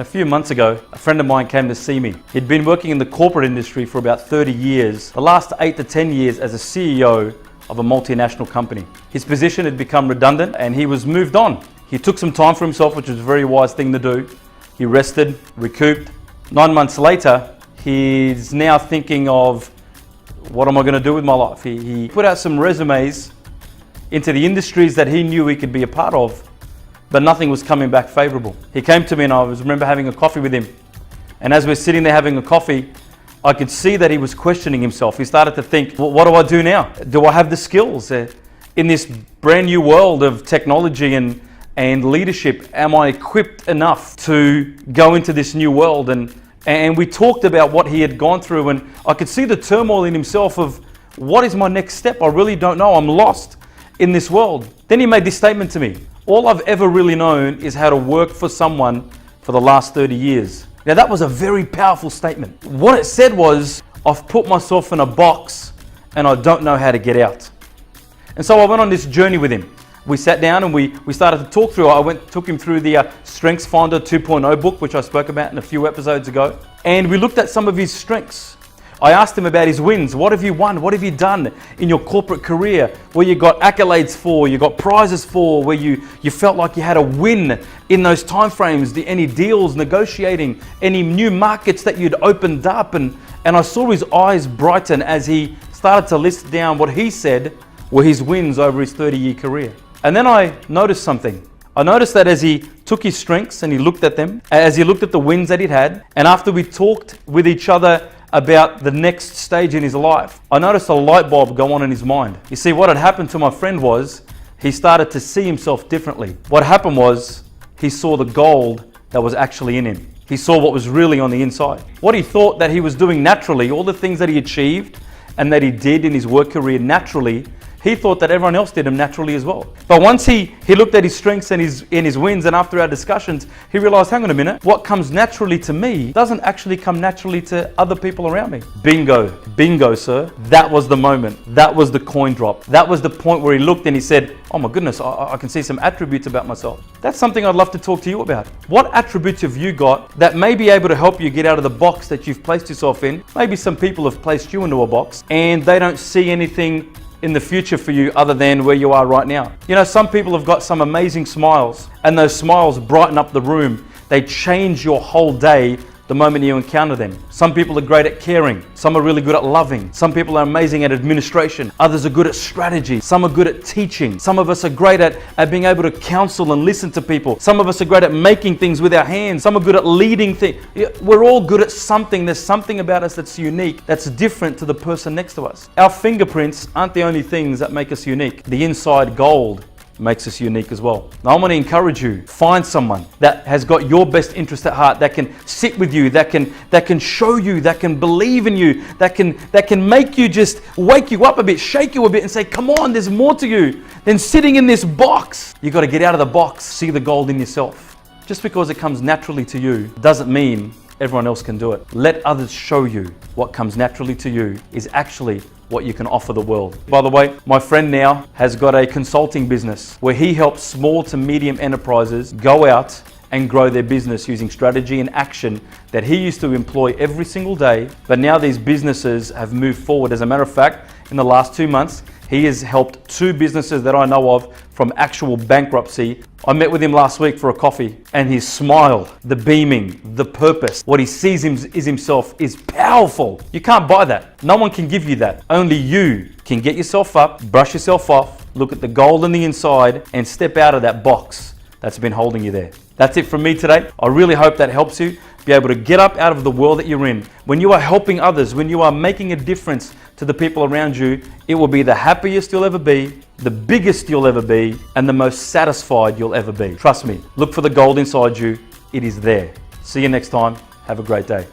A few months ago, a friend of mine came to see me. He'd been working in the corporate industry for about 30 years, the last 8 to 10 years as a CEO of a multinational company. His position had become redundant and he was moved on. He took some time for himself, which was a very wise thing to do. He rested, recouped. 9 months later, he's now thinking of, what am I going to do with my life? He put out some resumes into the industries that he knew he could be a part of, but nothing was coming back favorable. He came to me and I remember having a coffee with him. And as we're sitting there having a coffee, I could see that he was questioning himself. He started to think, well, what do I do now? Do I have the skills? In this brand new world of technology and leadership, am I equipped enough to go into this new world? And we talked about what he had gone through, and I could see the turmoil in himself of, what is my next step? I really don't know. I'm lost in this world. Then he made this statement to me: all I've ever really known is how to work for someone for the last 30 years. Now that was a very powerful statement. What it said was, I've put myself in a box and I don't know how to get out. And so I went on this journey with him. We sat down and we started to talk through. I took him through the Strengths Finder 2.0 book, which I spoke about in a few episodes ago. And we looked at some of his strengths. I asked him about his wins. What have you won? What have you done in your corporate career where you got accolades for, you got prizes for, where you felt like you had a win in those timeframes, any deals, negotiating, any new markets that you'd opened up. And I saw his eyes brighten as he started to list down what he said were his wins over his 30-year career. And then I noticed something. I noticed that as he took his strengths and he looked at them, as he looked at the wins that he'd had, and after we talked with each other about the next stage in his life, I noticed a light bulb go on in his mind. You see, what had happened to my friend was he started to see himself differently. What happened was he saw the gold that was actually in him. He saw what was really on the inside. What he thought that he was doing naturally, all the things that he achieved and that he did in his work career naturally, he thought that everyone else did them naturally as well. But once he looked at his strengths and his wins, and after our discussions, he realized, hang on a minute, what comes naturally to me doesn't actually come naturally to other people around me. Bingo, sir. That was the moment. That was the coin drop. That was the point where he looked and he said, oh my goodness, I can see some attributes about myself. That's something I'd love to talk to you about. What attributes have you got that may be able to help you get out of the box that you've placed yourself in? Maybe some people have placed you into a box and they don't see anything in the future for you other than where you are right now. You know, some people have got some amazing smiles, and those smiles brighten up the room. They change your whole day the moment you encounter them. Some people are great at caring. Some are really good at loving. Some people are amazing at administration. Others are good at strategy. Some are good at teaching. Some of us are great at being able to counsel and listen to people. Some of us are great at making things with our hands. Some are good at leading things. We're all good at something. There's something about us that's unique, that's different to the person next to us. Our fingerprints aren't the only things that make us unique. The inside gold makes us unique as well. Now I want to encourage you, find someone that has got your best interest at heart, that can sit with you, that can show you, that can believe in you, that can make you just wake you up a bit, shake you a bit and say, come on, there's more to you than sitting in this box. You got to get out of the box, see the gold in yourself. Just because it comes naturally to you doesn't mean everyone else can do it. Let others show you what comes naturally to you is actually what you can offer the world. By the way, my friend now has got a consulting business where he helps small to medium enterprises go out and grow their business using strategy and action that he used to employ every single day. But now these businesses have moved forward. As a matter of fact, in the last 2 months, he has helped 2 businesses that I know of from actual bankruptcy. I met with him last week for a coffee, and his smile, the beaming, the purpose, what he sees is himself is powerful. You can't buy that. No one can give you that. Only you can get yourself up, brush yourself off, look at the gold on the inside, and step out of that box that's been holding you there. That's it from me today. I really hope that helps you be able to get up out of the world that you're in. When you are helping others, when you are making a difference to the people around you, it will be the happiest you'll ever be, the biggest you'll ever be, and the most satisfied you'll ever be. Trust me, look for the gold inside you. It is there. See you next time. Have a great day.